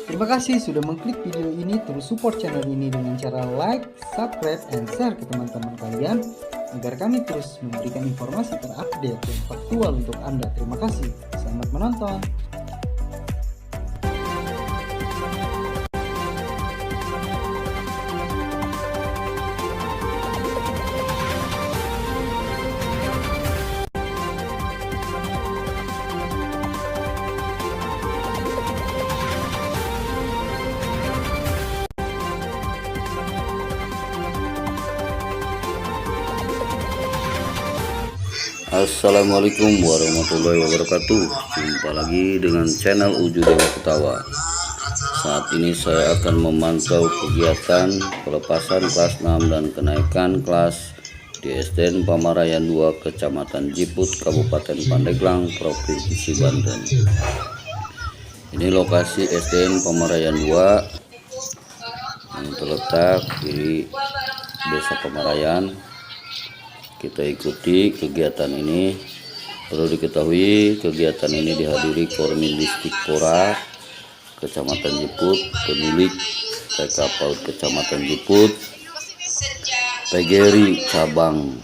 Terima kasih sudah mengklik video ini. Terus support channel ini dengan cara like, subscribe, dan share ke teman-teman kalian agar kami terus memberikan informasi terupdate dan faktual untuk Anda. Terima kasih. Selamat menonton. Assalamualaikum warahmatullahi wabarakatuh. Jumpa lagi dengan channel Uju Dewa Ketawa. Saat ini saya akan memantau kegiatan pelepasan kelas 6 dan kenaikan kelas di SDN Pamarayan 2 Kecamatan Jiput, Kabupaten Pandeglang, Provinsi Banten. Ini lokasi SDN Pamarayan 2 yang terletak di Desa Pamarayan. Kita ikuti kegiatan ini. Perlu diketahui kegiatan ini dihadiri Kormin Dispora Kecamatan Jiput, pemilik TK PAUD Kecamatan Jiput, PGRI Cabang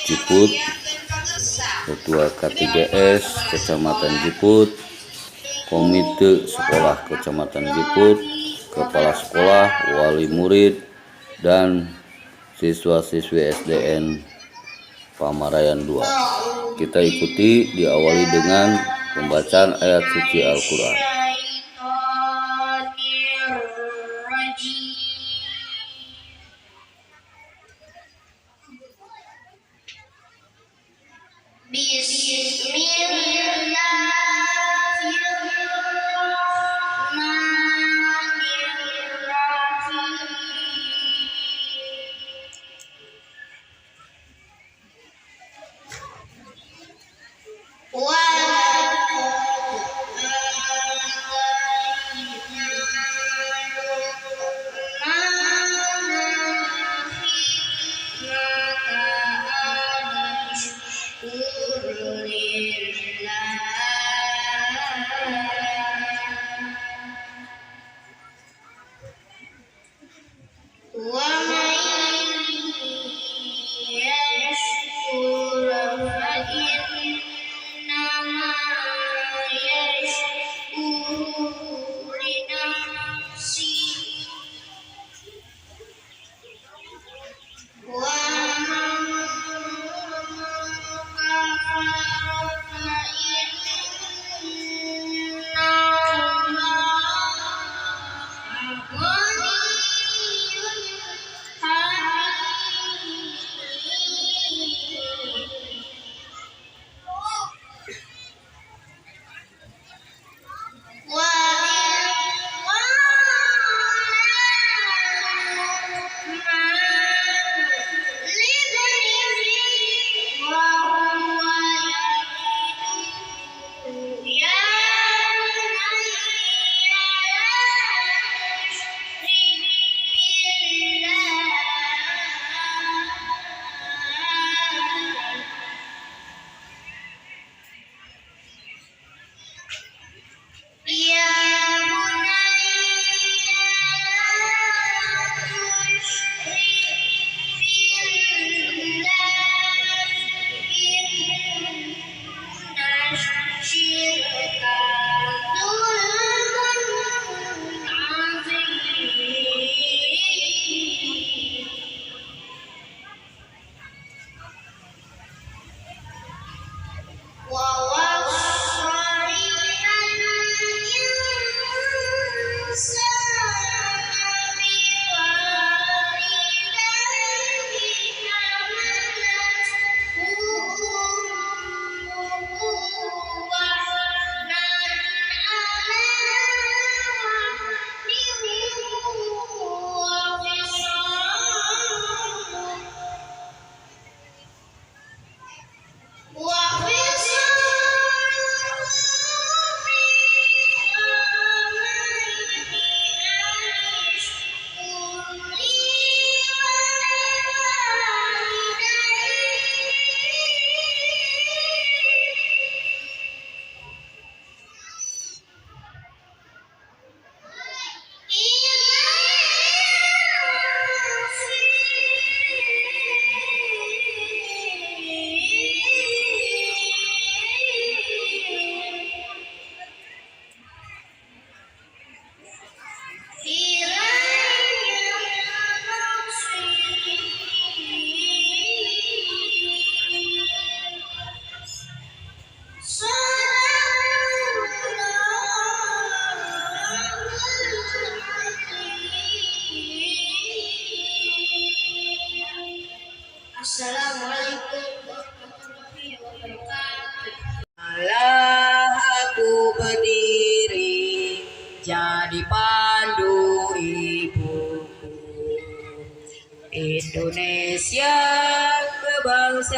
Jiput, Ketua K3S Kecamatan Jiput, Komite Sekolah Kecamatan Jiput, Kepala Sekolah, Wali Murid, dan siswa-siswi SDN Pamarayan 2. Kita ikuti diawali dengan pembacaan ayat suci Al-Quran.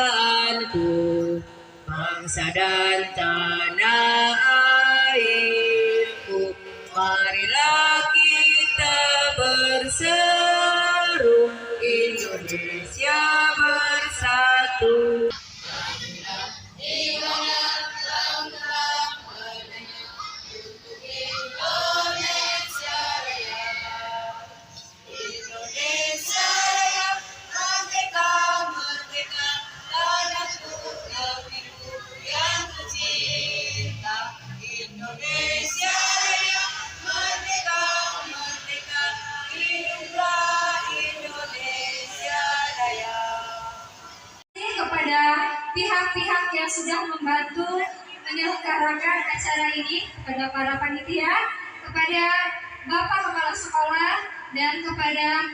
bangsaanku, bangsa dan tanah airku. Marilah kita berseru, Indonesia bersatu. Kepada pihak-pihak yang sudah membantu menyelenggarakan acara ini, kepada para panitia, kepada Bapak Kepala Sekolah, dan kepada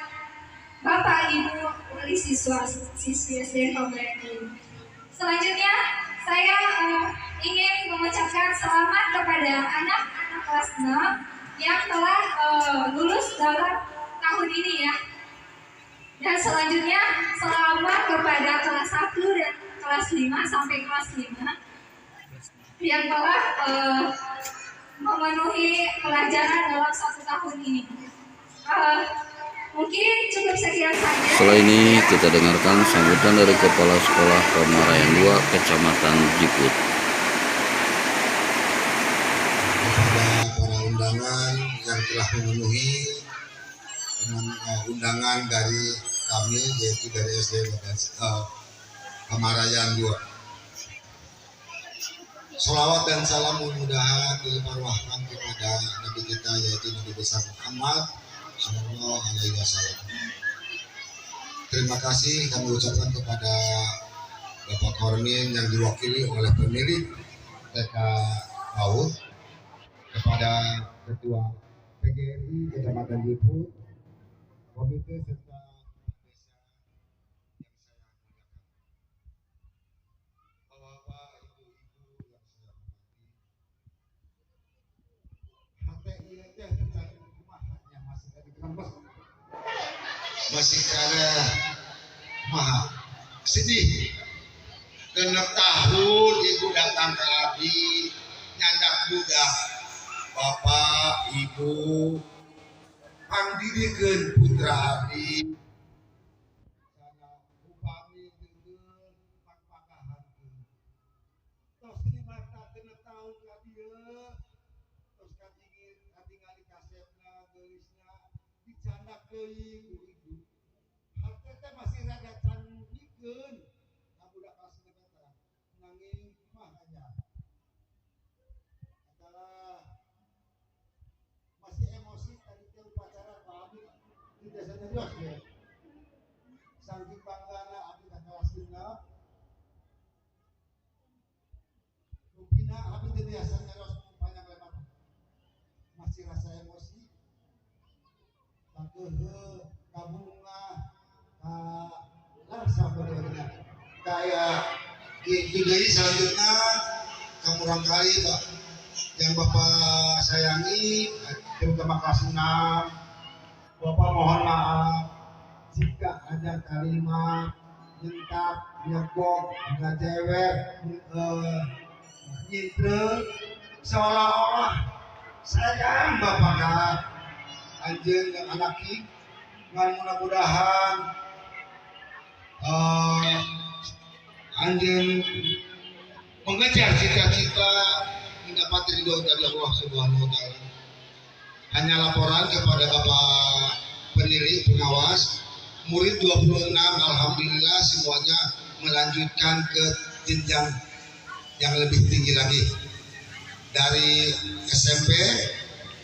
Bapak Ibu wali siswa siswi SD Pembantu. Selanjutnya saya ingin mengucapkan selamat kepada anak-anak kelas 6 yang telah lulus dalam tahun ini ya. Dan selanjutnya selamat kepada kelas 1 dan kelas 5 sampai kelas 5 yang telah memenuhi pelajaran dalam 1 tahun ini. Mungkin cukup sekian saja. Setelah ini kita dengarkan sambutan dari Kepala Sekolah Pamarayan 2 Kecamatan Jiput. Kepada para undangan yang telah memenuhi undangan dari kami, yaitu dari SD Pamarayan 2. Salawat dan salam mudah-mudahan dilimpahkan kepada Nabi kita, yaitu Nabi besar Muhammad Sallallahu Alaihi Wasallam. Terima kasih kami ucapkan kepada Bapak Kormin yang diwakili oleh pemilik TK PAUD, kepada Ketua PGRI Kecamatan Jiput, komite serta desa yang saya muliakan, bapak-bapak, ibu-ibu yang saya hormati. HTI teh mencari rumahnya masih dari kampus, masih kada maha sedih. Genep tahun ibu datang ke Abi nyandak budak, bapak ibu pangdidikeun putra abdi sana upami dengan pangpagahankeun tos limata genep taun ka dieu tos katingali kasepna geulisna dicandak deui ku ibu hate teh masih rada can pikeun ka budak kelas 6 nanging mah anyar adalah masih emosi tadi ke upacara kami di desa Nyerios ya. Sangking banggana abdi ka kelas 6. Mungkin abdi di desa Nyerios panjang lebar. Masih rasa emosi. Takeuh kabunga larsa benernya. Kayak gitu deui selanjutnya kamu rangkali Pak yang Bapak sayangi, terutama kelas 6, Bapak mohon maaf jika ada kalimat nyentak, nyekok, ngajewek, nyintre, seolah-olah sayang Bapak kan anjeun dan anaki, ngan mudah-mudahan anjeun mengejar cita-cita mendapat ridho dari Allah Subhanahu wa taala. Hanya laporan kepada Bapak pendiri pengawas, murid 26 alhamdulillah semuanya melanjutkan ke jenjang yang lebih tinggi lagi. Dari SMP,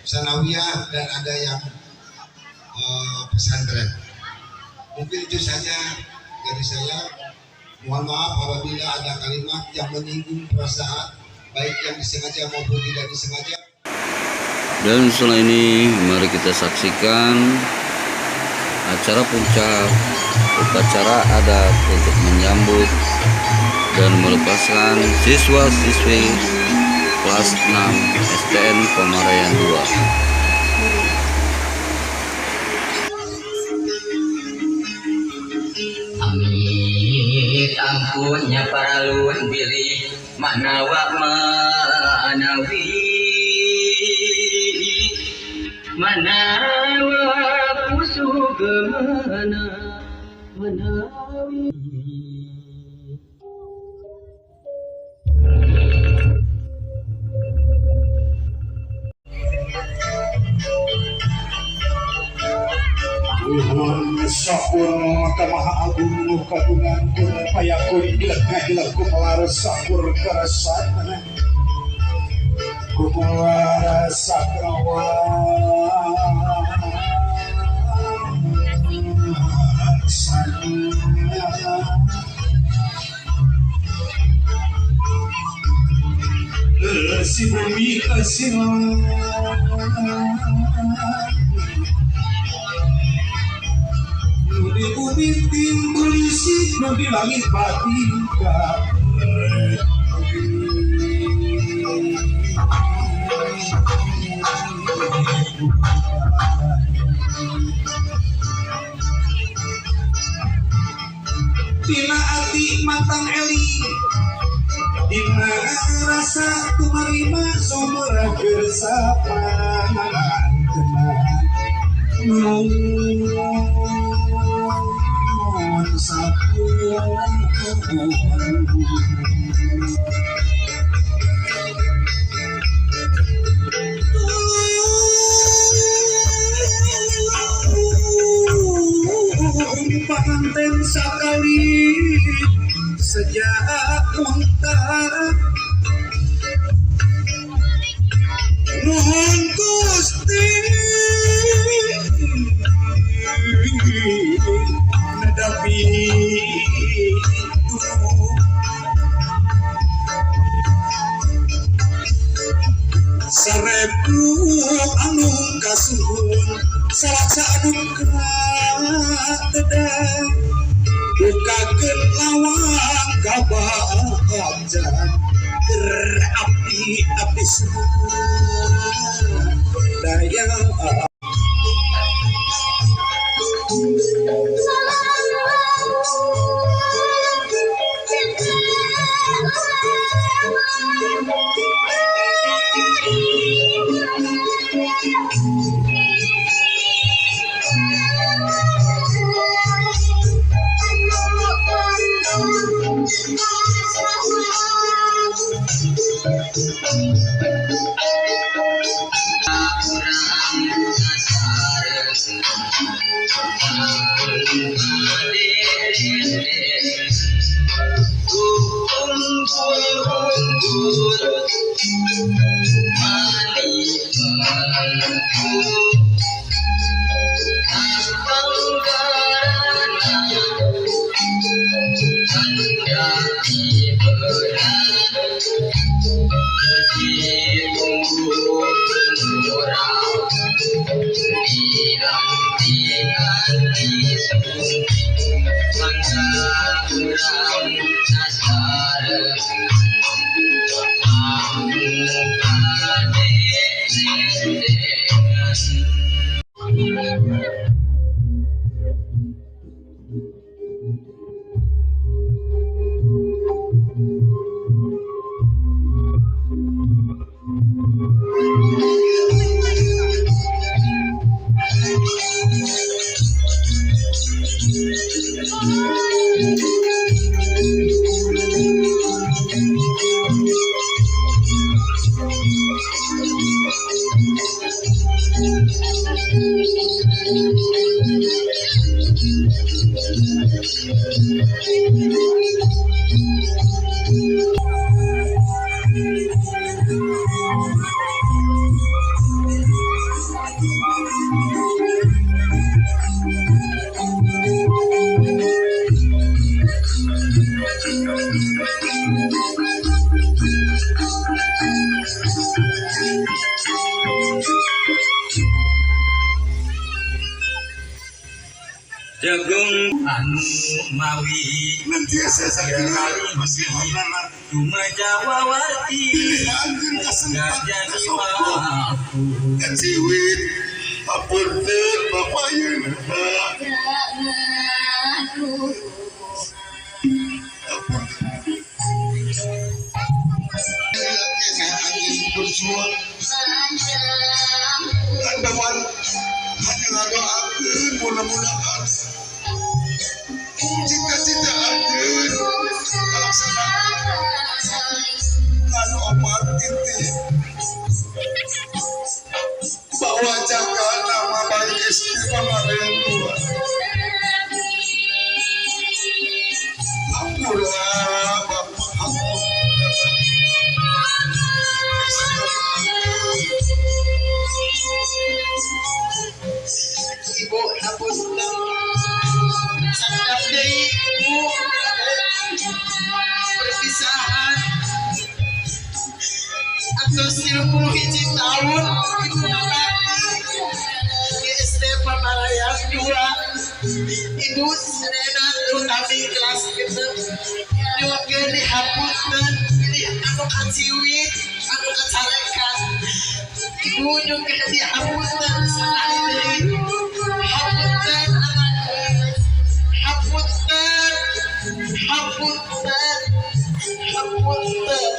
sanawiyah dan ada yang pesantren. Mungkin itu saja dari saya. Mohon maaf apabila ada kalimat yang menyinggung perasaan, baik yang disengaja maupun tidak disengaja. Dan setelah ini mari kita saksikan acara puncak upacara adat untuk menyambut dan melepaskan siswa-siswi kelas 6 STN Pamarayan 2. Amit ampun nya paralun bilih manawa manawi manawa pusugemana manawi. Nuhun sapur ka Maha Agung kagungan kun payakun ileg-ileg kumalaras sapur karasana kumalaras sakrawa si bumi kasih di bumi timbul isi di langit batika tina ati matang eli dina rasa kumarima sumber gersapangan tenang panganten sekali sejak muntah nuhun Gusti nedapi sarebu anu kasuhun salaksa anu keratedang bukakeun lawang kabajan terapi-api daya jagung anu mawi nantiasa sakali masih Tumajawawati gajah aku kaciwin apunten bapayeun apunten Rasul Andaman hanya ngadoakeun mudah-mudahan cita-cita anjeun laksanakan nganu opat inti bahwa jaga nama baik istri pamarian tua ampura bapak ampura ibu ampun sadar deui ibu perpisahan atus 31 tahun ibu di SD Pamalayan 2 ibu sedena utami kelas gitu juga dihapuskan pilih anu kaciwit anu kacarekan ibu juga dihapuskan sekali dari hapuskan anak hapuskan hapuskan hapuskan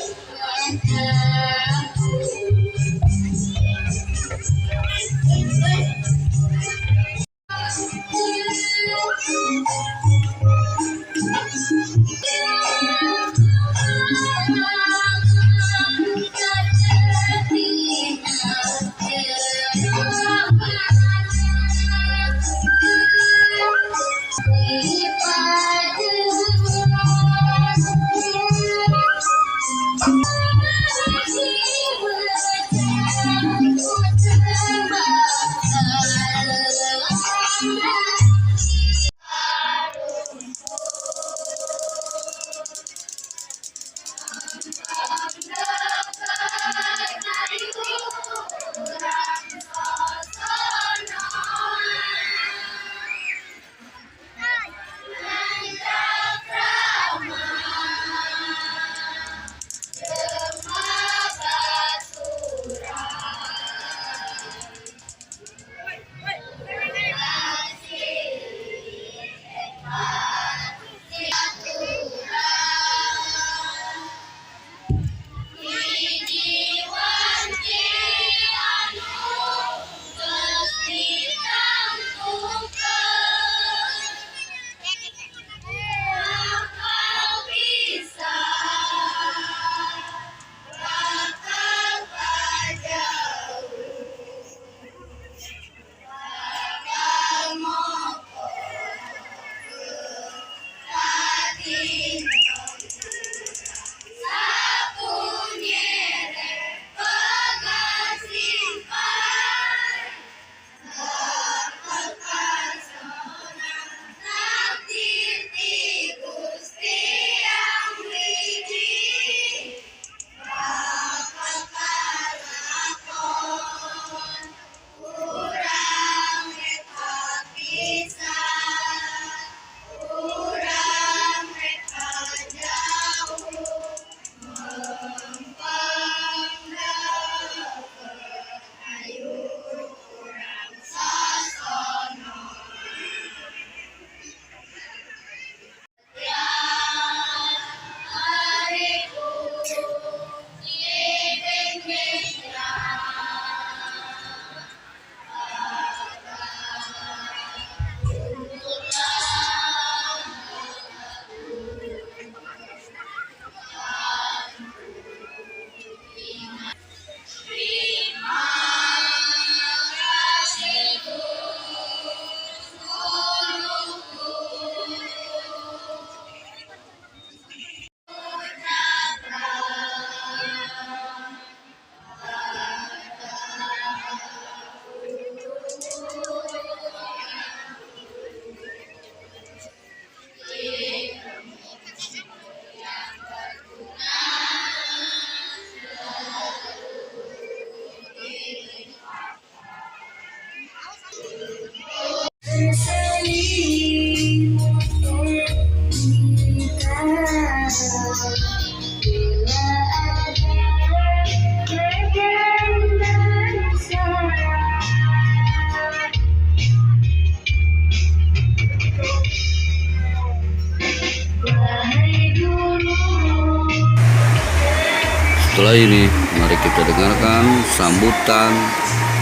Setelah ini, mari kita dengarkan sambutan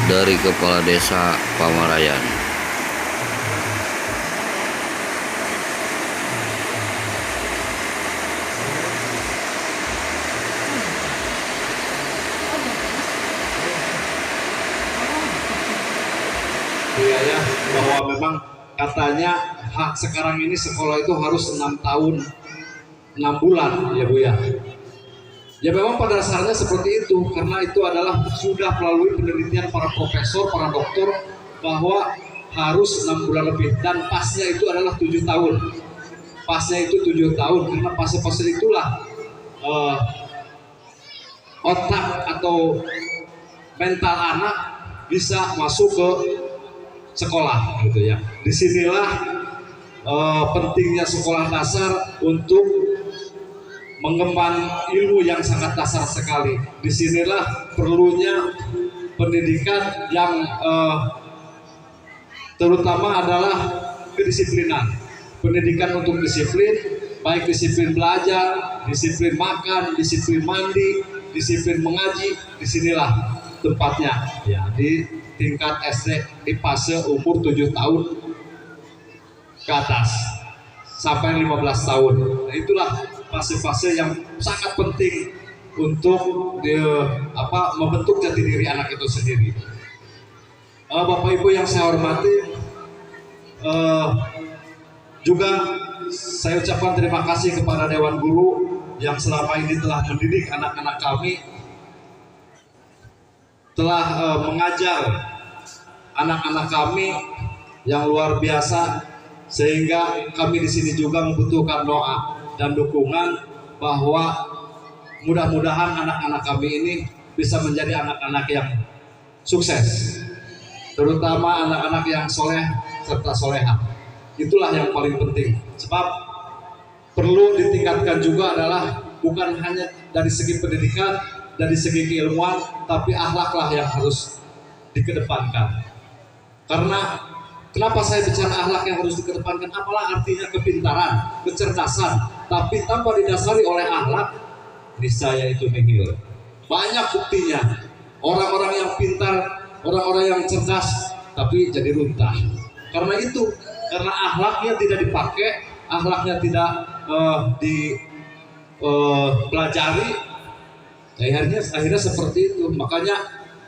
dari Kepala Desa Pamarayan. Ya, bahwa memang katanya hak sekarang ini sekolah itu harus 6 tahun 6 bulan ya Bu ya. Ya memang pada dasarnya seperti itu, karena itu adalah sudah melalui penelitian para profesor, para dokter bahwa harus 6 bulan lebih, dan pasnya itu adalah 7 tahun. Pasnya itu 7 tahun karena fase-fase itulah otak atau mental anak bisa masuk ke sekolah gitu ya. Disinilah pentingnya sekolah dasar untuk mengemban ilmu yang sangat dasar sekali. Disinilah perlunya pendidikan yang terutama adalah kedisiplinan. Pendidikan untuk disiplin, baik disiplin belajar, disiplin makan, disiplin mandi, disiplin mengaji. Disinilah tempatnya ya, di tingkat SD di fase umur 7 tahun ke atas sampai 15 tahun. Nah, itulah fase-fase yang sangat penting untuk membentuk jati diri anak itu sendiri. Bapak Ibu yang saya hormati, juga saya ucapkan terima kasih kepada Dewan Guru yang selama ini telah mendidik anak-anak kami, telah mengajar anak-anak kami yang luar biasa, sehingga kami di sini juga membutuhkan doa dan dukungan bahwa mudah-mudahan anak-anak kami ini bisa menjadi anak-anak yang sukses, terutama anak-anak yang soleh serta soleha. Itulah yang paling penting, sebab perlu ditingkatkan juga adalah bukan hanya dari segi pendidikan, dari segi keilmuan, tapi akhlaklah yang harus dikedepankan. Karena kenapa saya bicara akhlak yang harus dikedepankan? Apalah artinya kepintaran, kecerdasan, tapi tanpa didasari oleh akhlak, niscaya itu nihil. Banyak buktinya orang-orang yang pintar, orang-orang yang cerdas, tapi jadi runtah. Karena itu, karena akhlaknya tidak dipakai, akhlaknya tidak dipelajari, akhirnya seperti itu. Makanya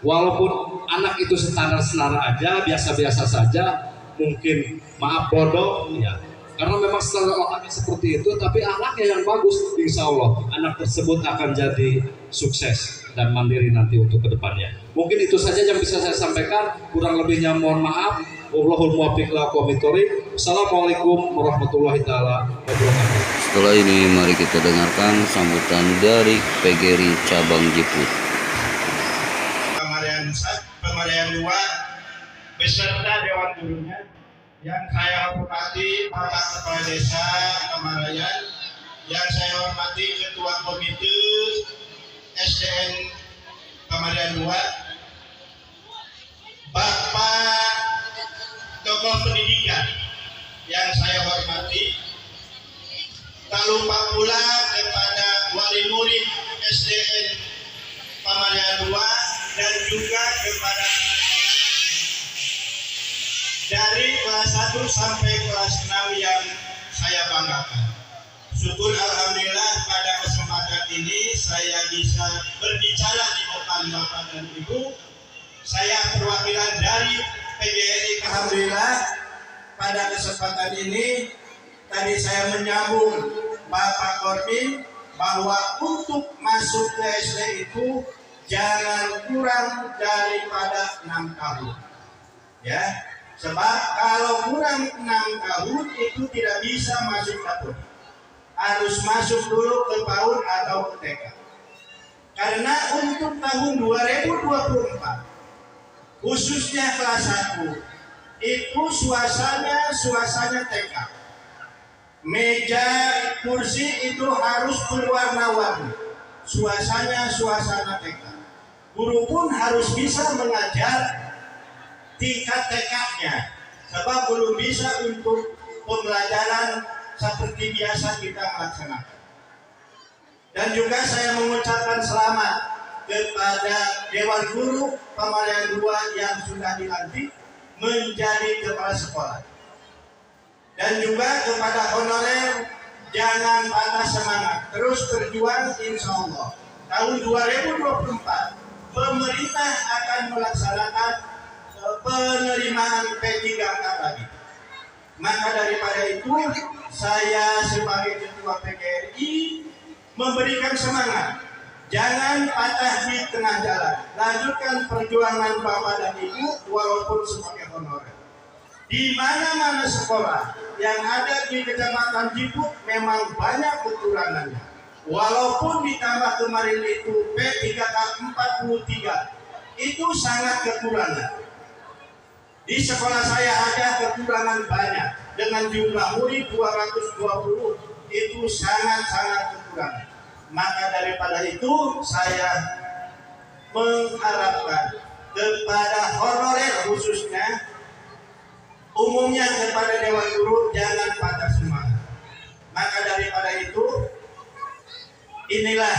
walaupun anak itu standar-standar aja, biasa-biasa saja, mungkin maaf bodoh ya, karena memang standar otaknya seperti itu, tapi akhlaknya yang bagus, insya Allah anak tersebut akan jadi sukses dan mandiri nanti untuk kedepannya. Mungkin itu saja yang bisa saya sampaikan, kurang lebihnya mohon maaf. Wallahul muwaffiq ila aqwamit thoriq. Assalamualaikum warahmatullahi taala wabarakatuh. Setelah ini, mari kita dengarkan sambutan dari PGRI Cabang Jiput. Pemarian 2 beserta Dewan Gurunya yang saya hormati Bapak Kepala Desa Pamarayan, yang saya hormati Ketua Komite SDN Pamarayan 2, Bapak tokoh pendidikan yang saya hormati, tak lupa pula kepada wali murid SDN Pamarayan 2 dan juga kepada dari kelas 1 sampai kelas 6 yang saya banggakan. Syukur alhamdulillah pada kesempatan ini saya bisa berbicara di depan Bapak dan Ibu. Saya perwakilan dari PGRI. Alhamdulillah pada kesempatan ini tadi saya menyambung Bapak Kormin bahwa untuk masuk ke SD itu jangan kurang daripada 6 tahun ya, sebab kalau kurang 6 tahun itu tidak bisa masuk dapur, harus masuk dulu ke PAUD atau ke TK. Karena untuk tahun 2024 khususnya kelas 1 itu suasana TK, meja kursi itu harus berwarna-warni, suasana TK. Guru pun harus bisa mengajar tingkat TK-nya, sebab belum bisa untuk pembelajaran seperti biasa kita laksanakan. Dan Dan juga saya mengucapkan selamat kepada Dewan Guru Pamarayan 2 yang sudah dilantik menjadi kepala sekolah. Dan juga kepada honorer, jangan patah semangat, terus berjuang, insya Allah. Tahun 2024 pemerintah akan melaksanakan penerimaan P3K lagi. Maka daripada itu saya sebagai Ketua PGRI memberikan semangat. Jangan patah di tengah jalan. Lanjutkan perjuangan Bapak dan Ibu walaupun sebagai honorer. Di mana-mana sekolah yang ada di Kecamatan Jipuk memang banyak kekurangannya. Walaupun ditambah kemarin itu P3K 43, itu sangat kekurangan. Di sekolah saya ada kekurangan banyak. Dengan jumlah murid 220, itu sangat-sangat kekurangan. Maka daripada itu saya mengharapkan kepada honorer khususnya, umumnya kepada Dewan Guru, jangan patah semangat. Maka daripada itu, inilah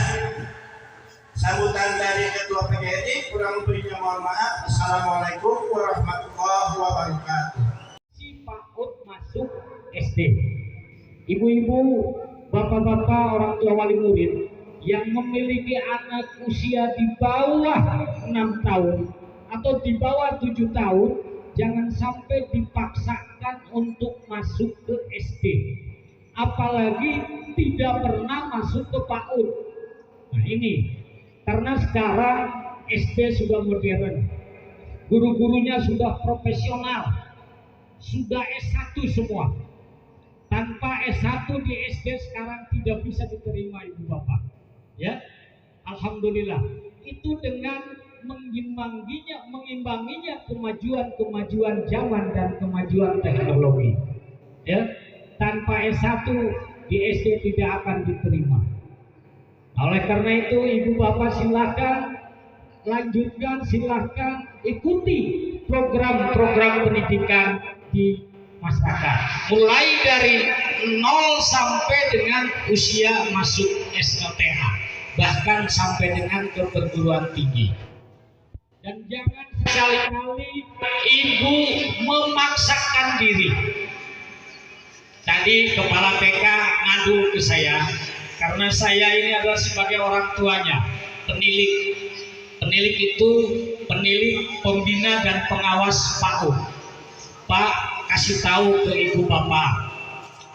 sambutan dari Ketua PGRI. Kurang lebihnya mohon maaf. Assalamualaikum warahmatullahi wabarakatuh. Si PAUD masuk SD. Ibu-ibu, bapak-bapak, orang tua wali murid yang memiliki anak usia di bawah 6 tahun atau di bawah 7 tahun, jangan sampai dipaksakan untuk masuk ke SD. Apalagi tidak pernah masuk ke PAUD. Nah ini, karena sekarang SD sudah modern, guru-gurunya sudah profesional, sudah S1 semua. Tanpa S1 di SD sekarang tidak bisa diterima ibu bapak. Ya, alhamdulillah. Itu dengan mengimbanginya kemajuan zaman dan kemajuan teknologi. Ya, tanpa S1 di SD tidak akan diterima. Oleh karena itu ibu bapak silakan lanjutkan, silakan ikuti program-program pendidikan di masyarakat. Mulai dari 0 sampai dengan usia masuk SLTA, bahkan sampai dengan ke perguruan tinggi. Dan jangan sekali-kali ibu memaksakan diri. Tadi kepala TK ngadu ke saya, karena saya ini adalah sebagai orang tuanya, penilik. Penilik itu penilik, pembina dan pengawas PAUD. Pak, kasih tahu ke ibu bapak,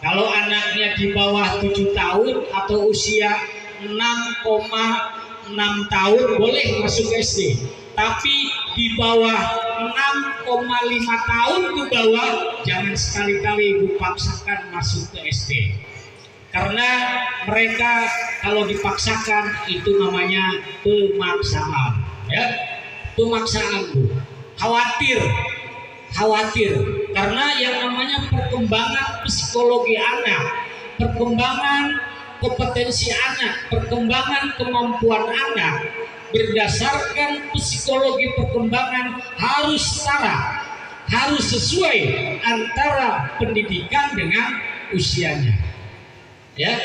kalau anaknya di bawah 7 tahun atau usia 6,6 tahun boleh masuk SD. Tapi di bawah 6,5 tahun ke bawah jangan sekali-kali ibu paksakan masuk ke SD. Karena mereka kalau dipaksakan itu namanya pemaksaan, ya, pemaksaan Bu. Khawatir, karena yang namanya perkembangan psikologi anak, perkembangan kompetensi anak, perkembangan kemampuan anak berdasarkan psikologi perkembangan harus setara, harus sesuai antara pendidikan dengan usianya. Ya,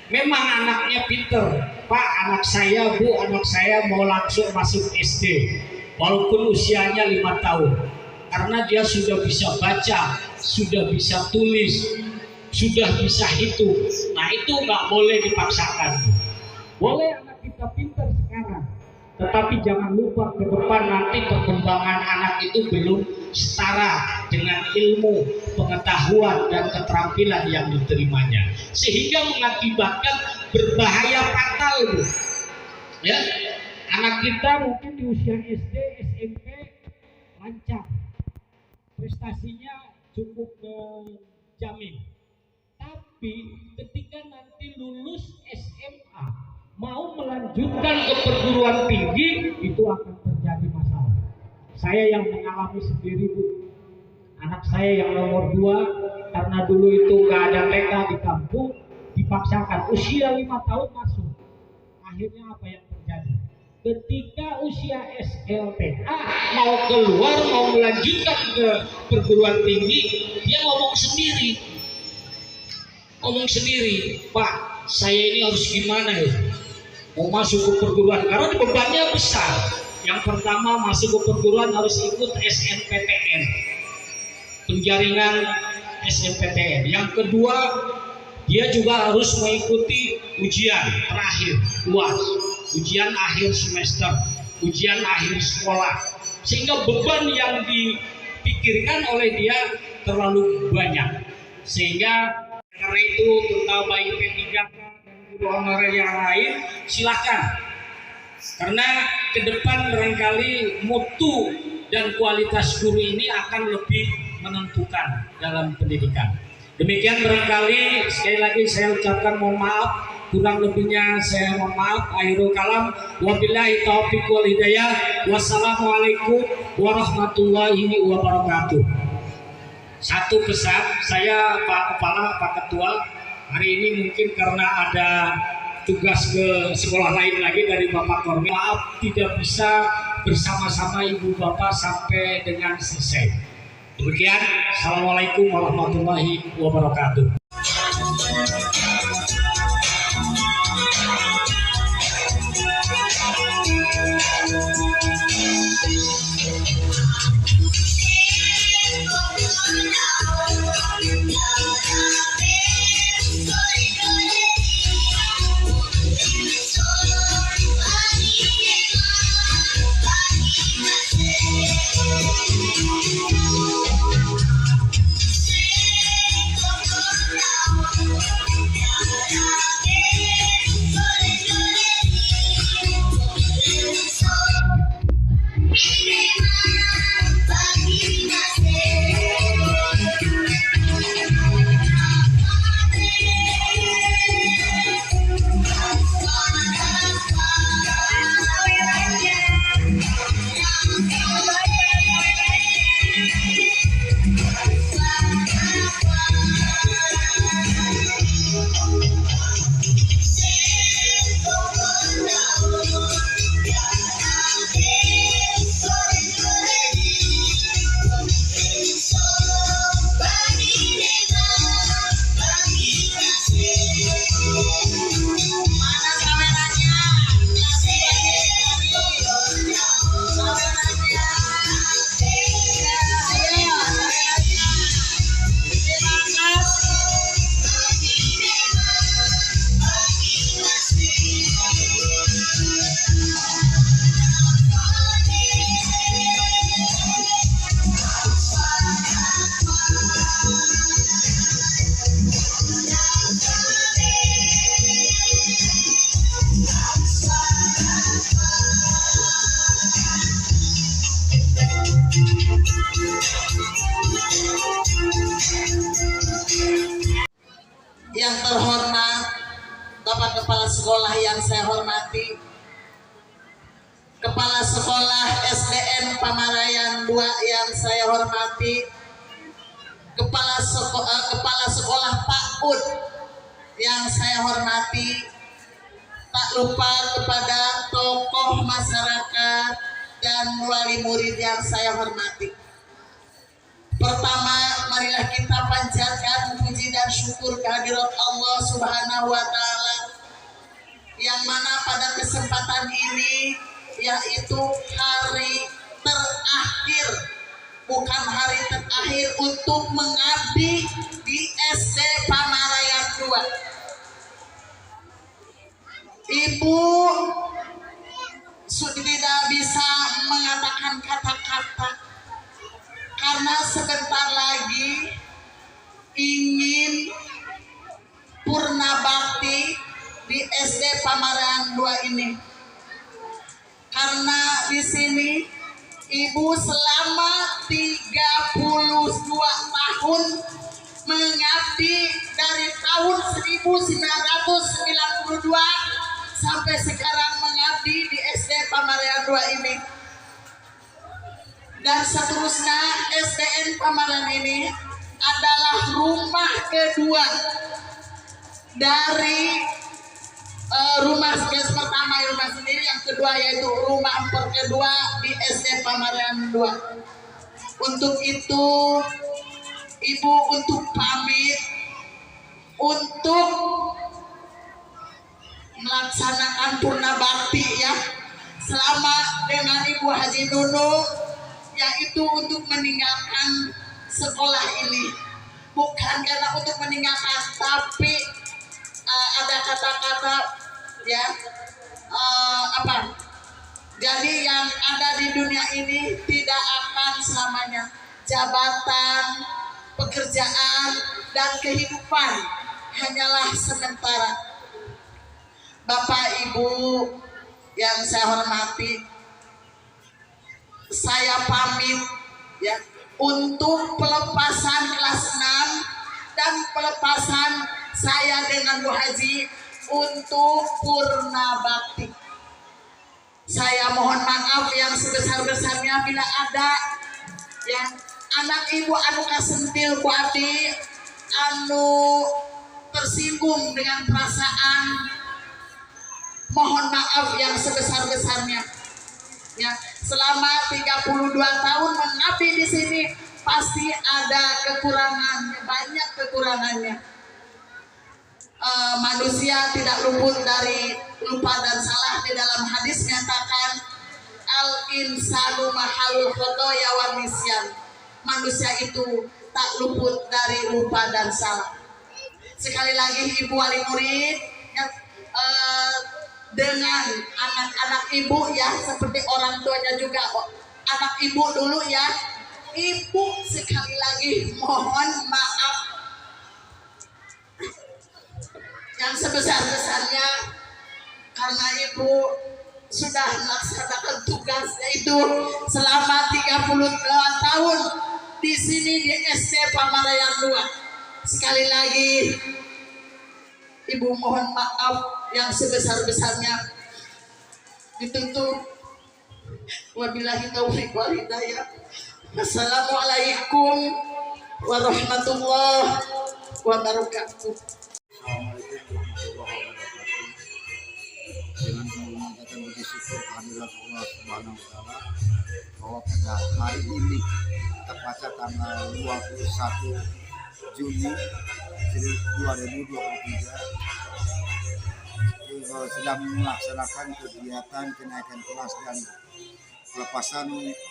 memang anaknya pinter, Pak, anak saya, Bu, anak saya mau langsung masuk SD walaupun usianya 5 tahun, karena dia sudah bisa baca, sudah bisa tulis, sudah bisa hitung. Nah itu nggak boleh dipaksakan. Boleh anak kita pinter sekarang, tetapi jangan lupa ke depan nanti perkembangan anak itu belum setara dengan ilmu, pengetahuan dan keterampilan yang diterimanya, sehingga mengakibatkan berbahaya fatal, Bu. Ya, anak kita mungkin di usia SD, SMP lancar, prestasinya cukup menjamin, tapi ketika nanti lulus SMA mau melanjutkan ke perguruan tinggi itu akan terjadi masalah. Saya yang mengalami sendiri, Bu. Anak saya yang nomor 2 karena dulu itu nggak ada TK di kampung, dipaksakan usia 5 tahun masuk. Akhirnya apa yang terjadi? Ketika usia SLTA mau keluar, mau melanjutkan ke perguruan tinggi, dia ngomong sendiri, Pak, saya ini harus gimana ya, mau masuk ke perguruan, karena bebannya besar. Yang pertama, masuk ke perguruan harus ikut SNPTN, penjaringan SNPTN. Yang kedua, dia juga harus mengikuti ujian terakhir UAS, ujian akhir semester, ujian akhir sekolah, sehingga beban yang dipikirkan oleh dia terlalu banyak. Sehingga karena itu, terutama baik P3K dan guru honorer yang lain, silakan. Karena ke depan barangkali mutu dan kualitas guru ini akan lebih menentukan dalam pendidikan. Demikian barangkali, sekali lagi saya ucapkan mohon maaf, kurang lebihnya saya mohon maaf. Akhirul kalam, wabillahi taufiq wal hidayah. Wassalamualaikum warahmatullahi wabarakatuh. Satu pesan saya, Pak Kepala, Pak Ketua, hari ini mungkin karena ada tugas ke sekolah lain lagi dari Bapak Kormi, maaf tidak bisa bersama-sama Ibu Bapak sampai dengan selesai. Demikian, Assalamualaikum warahmatullahi wabarakatuh. Yang terhormat Bapak Kepala Sekolah yang saya hormati, Kepala Sekolah SDN Pamarayan 2 yang saya hormati, Kepala Sekolah Pak Ud yang saya hormati, tak lupa kepada tokoh masyarakat dan wali murid yang saya hormati. Pertama, marilah kita panjatkan puji dan syukur kehadirat Allah Subhanahu wa Ta'ala, yang mana pada kesempatan ini, yaitu hari terakhir, bukan hari terakhir, untuk mengabdi di SD Pamarayan 2. Ibu sudah tidak bisa mengatakan kata-kata, karena sebentar lagi ingin purna bakti di SD Pamarayan 2 ini. Karena di sini ibu selama 32 tahun mengabdi dari tahun 1992 sampai sekarang mengabdi di SD Pamarayan 2 ini. Dan seterusnya SDN Pamarayan ini adalah rumah kedua dari rumah pertama rumah sendiri, yang kedua yaitu rumah kedua di SD Pamarayan 2. Untuk itu Ibu untuk pamit untuk melaksanakan purna bakti ya selama dengan Ibu Haji Nunung, yaitu untuk meninggalkan sekolah ini, bukan karena untuk meninggalkan, tapi ada kata-kata ya jadi yang ada di dunia ini tidak akan selamanya. Jabatan, pekerjaan, dan kehidupan hanyalah sementara. Bapak Ibu yang saya hormati, saya pamit ya untuk pelepasan kelas 6 dan pelepasan saya dengan Bu Haji untuk purna bakti. Saya mohon maaf yang sebesar-besarnya bila ada ya anak ibu anu kasentil ku abdi anu tersinggung dengan perasaan, mohon maaf yang sebesar-besarnya. Ya, selama 32 tahun mengabdi di sini pasti ada kekurangannya, banyak kekurangannya. Manusia tidak luput dari lupa dan salah. Di dalam hadis menyatakan al insanu mahalul khotoya wa nisyan. Manusia itu tak luput dari lupa dan salah. Sekali lagi Ibu wali murid ya, dengan anak-anak ibu ya, seperti orang tuanya juga anak ibu dulu ya. Ibu sekali lagi mohon maaf yang sebesar-besarnya karena ibu sudah melaksanakan tugasnya itu selama 32 tahun di sini di SD Pamarayan 2. Sekali lagi ibu mohon maaf yang sebesar-besarnya. Ditutup. Wabillahi taufiq wal hidayah. Assalamualaikum warahmatullahi wabarakatuh. Dengan mengucapkan bersyukur kehadirat Allah Subhanahu wa taala bahwa pada hari ini tepatnya tanggal 21 Juni 2023 sedang melaksanakan kegiatan kenaikan kelas dan pelepasan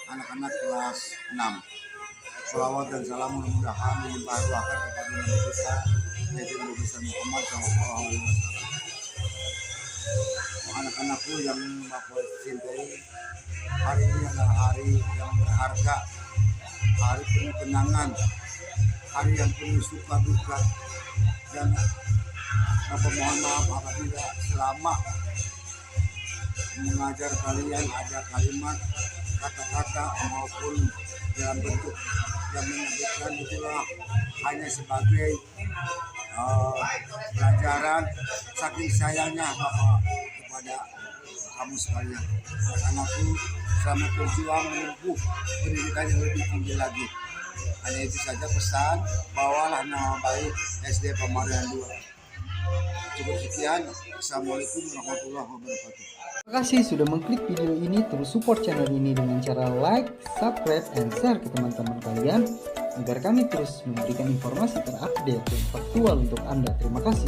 anak-anak kelas 6. Salawat dan salam mudah-mudahan melimpah ruahkan kepada Nabi kita yaitu Nabi besar Muhammad SAW. Anak-anakku yang Bapak cintai, hari ini adalah hari yang berharga, hari penuh kenangan, hari yang penuh suka duka, dan Bapak mohon maaf apabila selama mengajar kalian ada kalimat, kata-kata maupun dalam bentuk yang menyebutkan itulah hanya sebagai pelajaran saking sayangnya Bapak kepada kamu sekalian. Anakku selama berjuang menempuh pendidikan yang lebih tinggi lagi. Hanya itu saja pesan, bawalah nama baik SD Pamarayan 2. Cukup sekian. Assalamualaikum warahmatullahi wabarakatuh. Terima kasih sudah mengklik video ini. Terus support channel ini dengan cara like, subscribe, and share ke teman-teman kalian agar kami terus memberikan informasi terupdate dan faktual untuk Anda. Terima kasih.